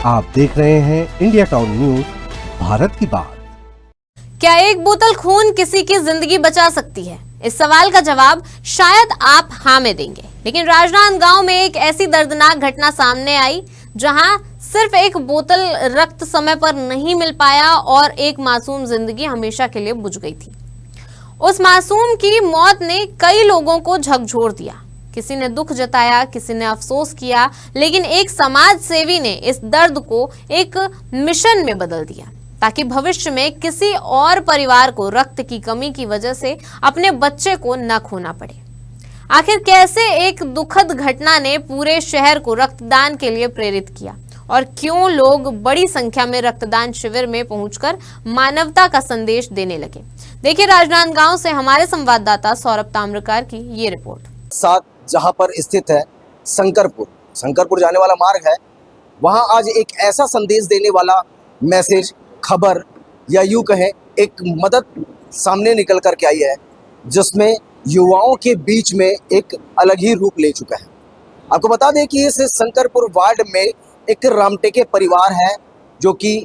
आप देख रहे हैं इंडिया टाउन न्यूज, भारत की बात। क्या एक बोतल खून किसी की जिंदगी बचा सकती है? इस सवाल का जवाब शायद आप हाँ में देंगे, लेकिन राजनांदगांव में एक ऐसी दर्दनाक घटना सामने आई जहां सिर्फ एक बोतल रक्त समय पर नहीं मिल पाया और एक मासूम जिंदगी हमेशा के लिए बुझ गई थी। उस मासूम की मौत ने कई लोगों को झकझोर दिया। किसी ने दुख जताया, किसी ने अफसोस किया, लेकिन एक समाज सेवी ने इस दर्द को एक मिशन में बदल दिया ताकि भविष्य में किसी और परिवार को रक्त की कमी की वजह से अपने बच्चे को न खोना पड़े। आखिर कैसे एक दुखद घटना ने पूरे शहर को रक्तदान के लिए प्रेरित किया और क्यों लोग बड़ी संख्या में रक्तदान शिविर में पहुंचकर मानवता का संदेश देने लगे? देखिए राजनांदगांव से हमारे संवाददाता सौरभ ताम्रकार की ये रिपोर्ट। साथ जहां पर स्थित है शंकरपुर जाने वाला मार्ग है, वहां आज एक ऐसा संदेश देने वाला मैसेज, खबर या यूं कहें एक मदद सामने निकल कर के आई है, जिसमें युवाओं के बीच में एक अलग ही रूप ले चुका है। आपको बता दें कि इस शंकरपुर वार्ड में एक रामटेके परिवार है जो कि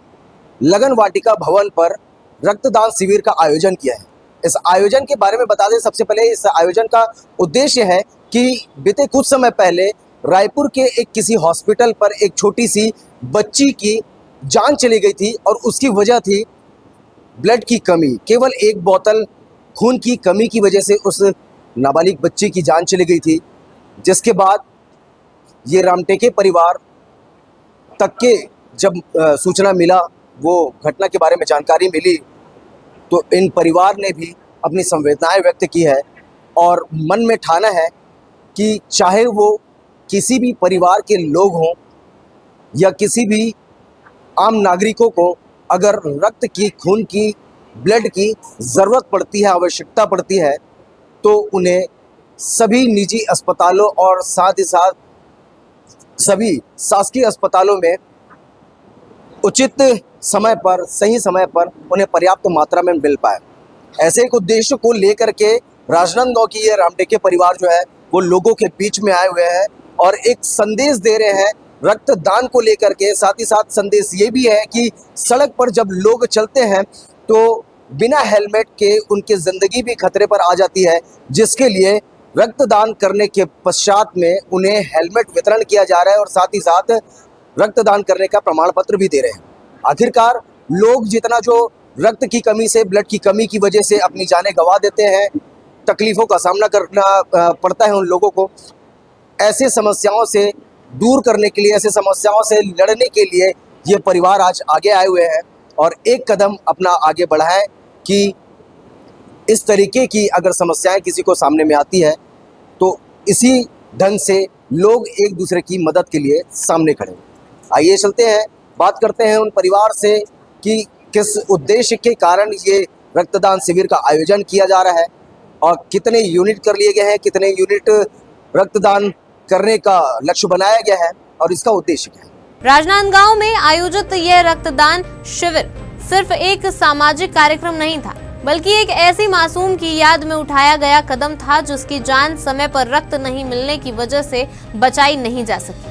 लगन वाटिका भवन पर रक्तदान शिविर का आयोजन किया है। इस आयोजन के बारे में बता दें, सबसे पहले इस आयोजन का उद्देश्य है कि बीते कुछ समय पहले रायपुर के एक किसी हॉस्पिटल पर एक छोटी सी बच्ची की जान चली गई थी और उसकी वजह थी ब्लड की कमी। केवल एक बोतल खून की कमी की वजह से उस नाबालिग बच्ची की जान चली गई थी, जिसके बाद ये रामटेके परिवार तक के जब सूचना मिला, वो घटना के बारे में जानकारी मिली, तो इन परिवार ने भी अपनी संवेदनाएं व्यक्त की है और मन में ठाना है कि चाहे वो किसी भी परिवार के लोग हों या किसी भी आम नागरिकों को अगर रक्त की, खून की, ब्लड की ज़रूरत पड़ती है, आवश्यकता पड़ती है, तो उन्हें सभी निजी अस्पतालों और साथ ही साथ सभी शासकीय अस्पतालों में उचित समय पर, सही समय पर उन्हें पर्याप्त मात्रा में मिल पाए। ऐसे एक उद्देश्य को लेकर के राजनांदगांव की ये रामटेके परिवार जो है वो लोगों के बीच में आए हुए हैं और एक संदेश दे रहे हैं रक्तदान को लेकर के। साथ ही साथ संदेश ये भी है कि सड़क पर जब लोग चलते हैं तो बिना हेलमेट के उनकी ज़िंदगी भी खतरे पर आ जाती है, जिसके लिए रक्तदान करने के पश्चात में उन्हें हेलमेट वितरण किया जा रहा है और साथ ही साथ रक्तदान करने का प्रमाण पत्र भी दे रहे हैं। आखिरकार लोग जितना जो रक्त की कमी से, ब्लड की कमी की वजह से अपनी जानें गंवा देते हैं, तकलीफ़ों का सामना करना पड़ता है उन लोगों को। ऐसे समस्याओं से दूर करने के लिए, ऐसे समस्याओं से लड़ने के लिए ये परिवार आज आगे आए हुए हैं और एक कदम अपना आगे बढ़ा है कि इस तरीके की अगर समस्याएं किसी को सामने में आती है तो इसी ढंग से लोग एक दूसरे की मदद के लिए सामने खड़े। आइए चलते हैं, बात करते हैं उन परिवार से कि किस उद्देश्य के कारण ये रक्तदान शिविर का आयोजन किया जा रहा है और कितने यूनिट कर लिए गए हैं, कितने यूनिट रक्तदान करने का लक्ष्य बनाया गया है और इसका उद्देश्य क्या है। राजनांदगांव में आयोजित यह रक्तदान शिविर सिर्फ एक सामाजिक कार्यक्रम नहीं था, बल्कि एक ऐसी मासूम की याद में उठाया गया कदम था जिसकी जान समय पर रक्त नहीं मिलने की वजह से बचाई नहीं जा सकी।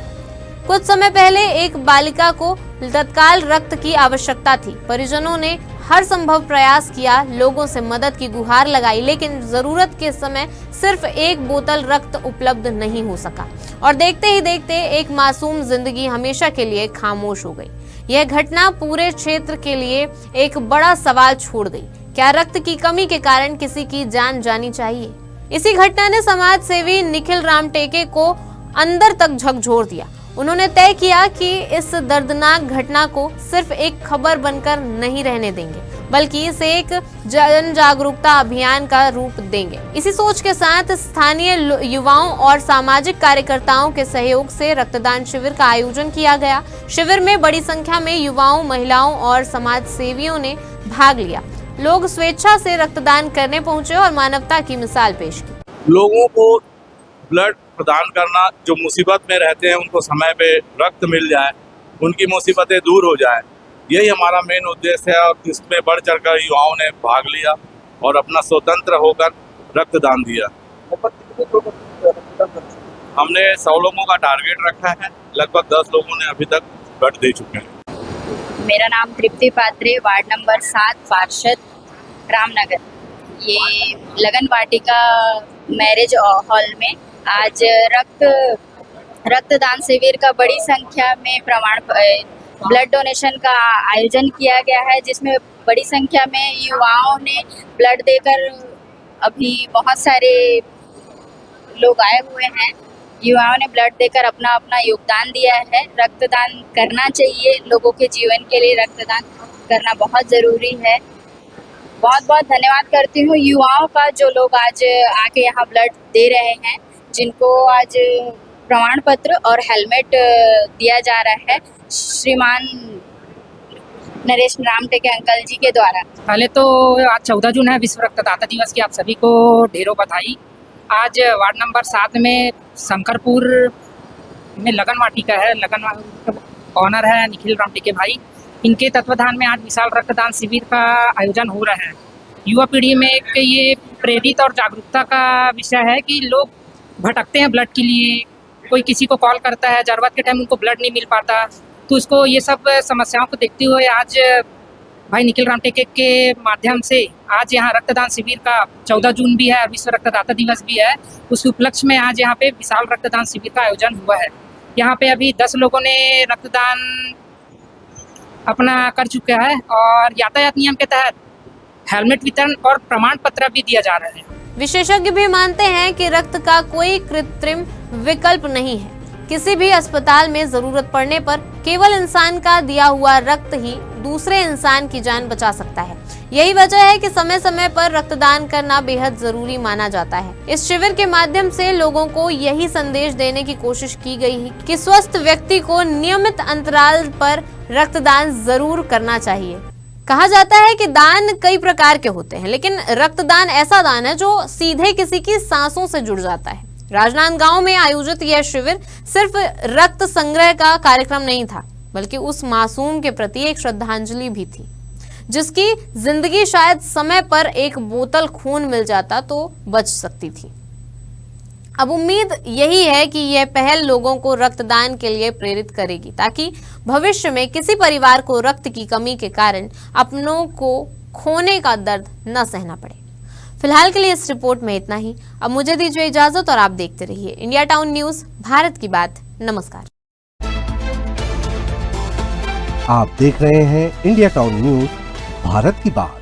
कुछ समय पहले एक बालिका को तत्काल रक्त की आवश्यकता थी। परिजनों ने हर संभव प्रयास किया, लोगों से मदद की गुहार लगाई, लेकिन जरूरत के समय सिर्फ एक बोतल रक्त उपलब्ध नहीं हो सका और देखते ही देखते एक मासूम जिंदगी हमेशा के लिए खामोश हो गई। यह घटना पूरे क्षेत्र के लिए एक बड़ा सवाल छोड़ गई। क्या रक्त की कमी के कारण किसी की जान जानी चाहिए? इसी घटना ने समाज सेवी निखिल रामटेके को अंदर तक झकझोर दिया। उन्होंने तय किया कि इस दर्दनाक घटना को सिर्फ एक खबर बनकर नहीं रहने देंगे, बल्कि इसे एक जन जागरूकता अभियान का रूप देंगे। इसी सोच के साथ स्थानीय युवाओं और सामाजिक कार्यकर्ताओं के सहयोग से रक्तदान शिविर का आयोजन किया गया। शिविर में बड़ी संख्या में युवाओं, महिलाओं और समाज सेवियों ने भाग लिया। लोग स्वेच्छा से रक्तदान करने पहुंचे और मानवता की मिसाल पेश की। लोगों को ब्लड प्रदान करना, जो मुसीबत में रहते हैं उनको समय पे रक्त मिल जाए, उनकी मुसीबतें दूर हो जाए, यही हमारा मेन उद्देश्य है। और इसमें बढ़ चढ़कर युवाओं ने भाग लिया और अपना स्वतंत्र होकर रक्तदान दिया। हमने 100 लोगों का टारगेट रखा है, लगभग 10 लोगों ने अभी तक ब्लड दे चुके हैं। मेरा नाम तृप्ति पात्रे, वार्ड नंबर 7, पार्षद रामनगर। ये लगन वाटिका मैरिज हॉल में आज रक्तदान शिविर का बड़ी संख्या में ब्लड डोनेशन का आयोजन किया गया है, जिसमें बड़ी संख्या में युवाओं ने ब्लड देकर, अभी बहुत सारे लोग आए हुए हैं, युवाओं ने ब्लड देकर अपना अपना योगदान दिया है। रक्तदान करना चाहिए, लोगों के जीवन के लिए रक्तदान करना बहुत ज़रूरी है। बहुत बहुत धन्यवाद करती हूँ युवाओं का, जो लोग आज आके यहाँ ब्लड दे रहे हैं, जिनको आज प्रमाण पत्र और हेलमेट दिया जा रहा है श्रीमान नरेश रामटेके अंकल जी के द्वारा। पहले तो आज 14 जून है, विश्व रक्तदाता दिवस की आप सभी को ढेरों बधाई। आज वार्ड नंबर 7 में शंकरपुर में लगन वाटिका है, लगन ऑनर है निखिल रामटेके भाई। इनके तत्वाधान में आज विशाल रक्तदान शिविर का आयोजन हो रहा है। युवा पीढ़ी में एक ये प्रेरित और जागरूकता का विषय है कि लोग भटकते हैं ब्लड के लिए, कोई किसी को कॉल करता है, ज़रूरत के टाइम उनको ब्लड नहीं मिल पाता, तो उसको ये सब समस्याओं को देखते हुए आज भाई निखिल रामटेके के माध्यम से आज यहाँ रक्तदान शिविर का 14 जून भी है, विश्व रक्तदाता दिवस भी है, उस उपलक्ष्य में आज यहाँ पे विशाल रक्तदान शिविर का आयोजन हुआ है। यहाँ पे अभी 10 लोगों ने रक्तदान अपना कर चुका है और यातायात नियम के तहत हेलमेट वितरण और प्रमाण पत्र भी दिया जा रहा है। विशेषज्ञ भी मानते हैं कि रक्त का कोई कृत्रिम विकल्प नहीं है। किसी भी अस्पताल में जरूरत पड़ने पर केवल इंसान का दिया हुआ रक्त ही दूसरे इंसान की जान बचा सकता है। यही वजह है कि समय समय पर रक्तदान करना बेहद जरूरी माना जाता है। इस शिविर के माध्यम से लोगों को यही संदेश देने की कोशिश की गई है कि स्वस्थ व्यक्ति को नियमित अंतराल पर रक्तदान जरूर करना चाहिए। कहा जाता है कि दान कई प्रकार के होते हैं, लेकिन रक्तदान ऐसा दान है जो सीधे किसी की सांसों से जुड़ जाता है। राजनांदगांव में आयोजित यह शिविर सिर्फ रक्त संग्रह का कार्यक्रम नहीं था, बल्कि उस मासूम के प्रति एक श्रद्धांजलि भी थी, जिसकी जिंदगी शायद समय पर एक बोतल खून मिल जाता तो बच सकती थी। अब उम्मीद यही है कि यह पहल लोगों को रक्तदान के लिए प्रेरित करेगी, ताकि भविष्य में किसी परिवार को रक्त की कमी के कारण अपनों को खोने का दर्द न सहना पड़े। फिलहाल के लिए इस रिपोर्ट में इतना ही। अब मुझे दीजिए इजाजत और आप देखते रहिए इंडिया टाउन न्यूज, भारत की बात। नमस्कार। आप देख रहे हैं इंडिया टाउन न्यूज, भारत की बात।